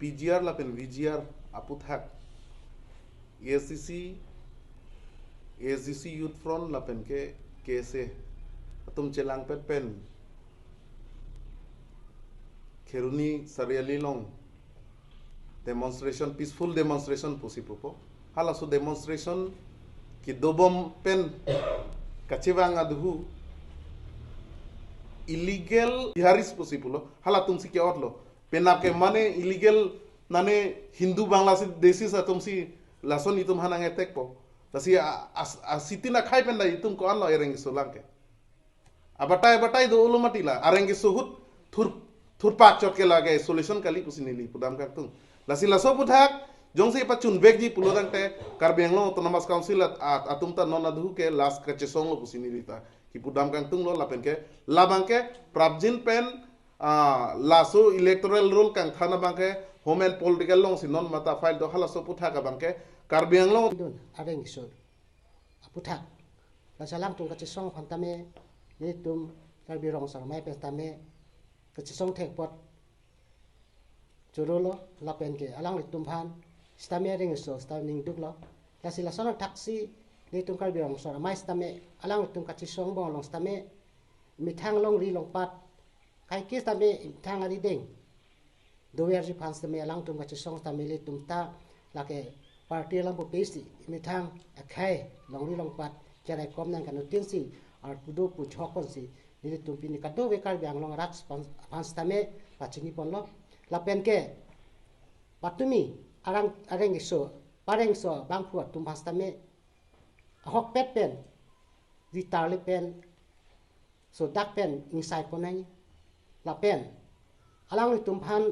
PGR la pen VGR aputhak ACC Youth Front la pen ke KSA atum chelang pet pen Kheruni Sariali long demonstration peaceful demonstration pusipupo hala so demonstration ki dobom pen kachewang adhu illegal biharis pusipulo hala tum si ke otlo penap ke mane illegal nane Hindu Bangladeshi sa tum si lason itum hanang etek po tasi asitina khai penda itum ko anlo ereng solanke abatai do ulumatila areng suhut thur pak chot ke lage solution kali kusinili pudam kak tung lasi laso puthak jongsi pachun begji pulodang te karbenglo autonomous council atum ta non adhu ke las kache song lo kusinili ta ki pudam kak tung lo lapen ke labang ke prabjin pen laso electoral roll kang thana bangke home and political long sinon mata file do hala so puthak bangke karbenglo dun areng so puthak la salang tung kache song phantame ye tum karbirong sarmai pe tame kache song thek pot churolo lapen ke alang litum phan stame ring so starting duk lo la sila sono taxi le tum karbirong sarmai stame alang litum kache song bong long stame mithang long ri long pat kai ke stame thang ari ding dower ji phan stame alang tum kache song stame le tum ta la ke party lang po pesi mithang akhai long ri long pat jarai kom nang kan tin si ar pudo pu chokon si ni tum pini kado we kar biang long rat phan stame pachini pon lo lapen ke patumi areng so pareng so bang pu tum pastame hok pet pen vital pen so dak pen inside ponai lapen alang tum phan